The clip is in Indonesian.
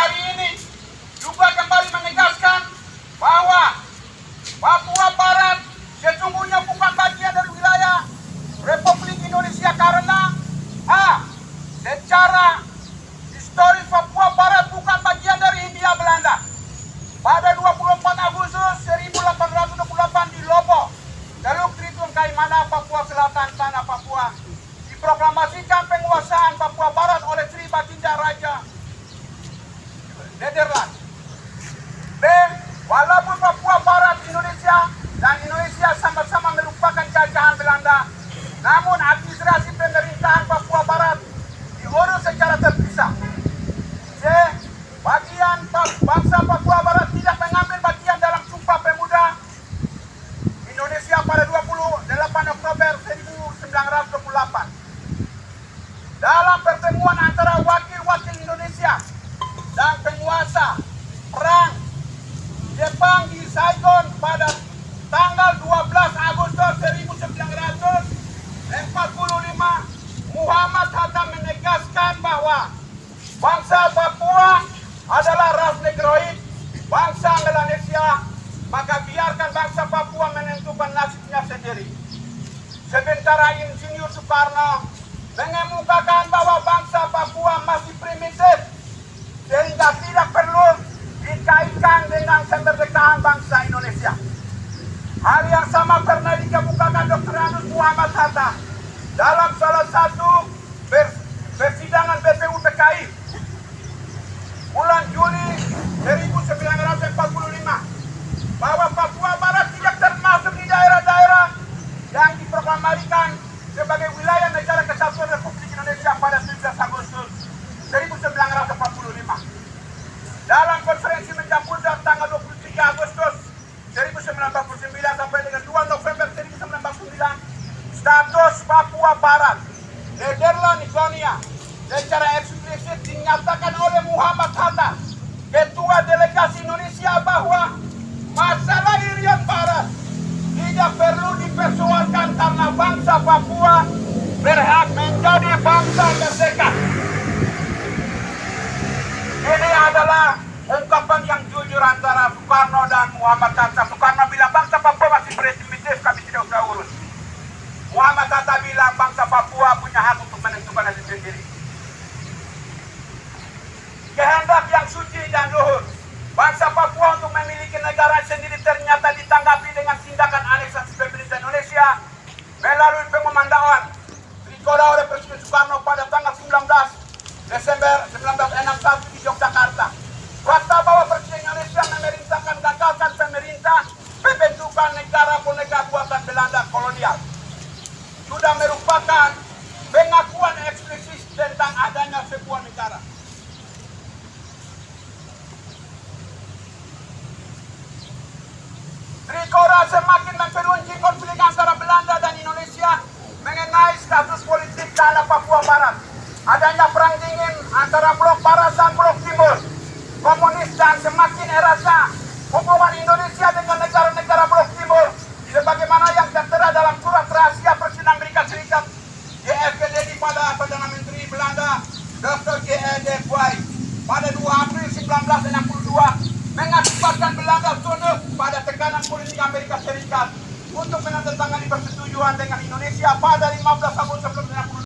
hari ini juga kembali menegaskan bahwa Papua Barat sesungguhnya bukan bagian dari wilayah Republik Indonesia karena secara historis Papua Barat bukan bagian dari Hindia Belanda. Pada 24 Agustus 1828 di Lobo, Teluk Triton, Kaimana, Papua Selatan, Tanah Papua, diproklamasikan penguasaan Papua Barat oleh Sri Baginda Raja Nederland. B. Walaupun Papua Barat Indonesia dan Indonesia sama-sama merupakan jajahan Belanda, namun administrasi pemerintahan Papua Barat diurus secara terpisah. C. Bagian bangsa Papua Barat tidak mengambil bagian dalam Sumpah Pemuda Indonesia pada 28 Oktober 1928. Dalam pertemuan antara wakil-wakil Indonesia dan penguasa perang Jepang di Saigon pada tanggal 12 Agustus 1945, Muhammad Hatta menegaskan bahwa bangsa Papua adalah ras negroid, bangsa Melanesia, maka biarkan bangsa Papua menentukan nasibnya sendiri. Sementara Insinyur Soekarno mengemukakan bahwa bangsa Papua masih primitif, sehingga tidak perlu dikaitkan dengan kemerdekaan bangsa Indonesia. Hal yang sama pernah dikemukakan Dr. Anus Muhammad Hatta dalam salah satu persidangan BPUPKI bulan Juli 1945, bahwa Papua Barat tidak termasuk di daerah-daerah yang diproklamasikan sebagai wilayah negara kesatuan Republik Indonesia pada 17 Agustus 1945. Dalam konferensi mencampurkan tanggal 23 Agustus 1949 sampai dengan 2 November 1949, status Papua Barat Nederland Ikonia secara eksplisit dinyatakan oleh Muhammad Hatta, Ketua Delegasi Indonesia, bahwa masalah Irian Barat tidak perlu dipersoalkan karena bangsa Papua berhak menjadi bangsa merdeka. Ini adalah ungkapan yang jujur antara Soekarno dan Muhammad Hatta. Soekarno bilang bangsa Papua masih primitif, kami tidak usah urus. Muhammad Hatta bilang bangsa Papua punya hak untuk menentukan nasib sendiri. Kehendak yang suci dan luhur bangsa Papua untuk memiliki negara sendiri ternyata ditanggapi dengan tindakan aneksasi pemerintah Indonesia melalui pengomandaan trikora oleh Presiden Soekarno pada tanggal 19 Desember 1961 di Yogyakarta. Fakta bahwa Presiden Indonesia memerintahkan gagalkan pemerintah pembentukan negara boneka buatan Belanda kolonial sudah merupakan pengakuan eksplisit tentang adanya sebuah negara. Trikora semakin memperuncing konflik antara Belanda dan Indonesia mengenai status politik tanah Papua Barat. Adanya perang dingin antara blok Barat dan blok Timur, komunis, dan semakin erasa hubungan Indonesia dengan negara-negara blok Timur sebagaimana yang tertera dalam surat rahasia Presiden Amerika Serikat J.F. Kennedy pada Perdana Menteri Belanda Dr. J.E.D. White pada 2 April 1962 mengakibatkan Belanda tunduk pada tekanan politik Amerika Serikat untuk menandatangani persetujuan dengan Indonesia pada 15 Agustus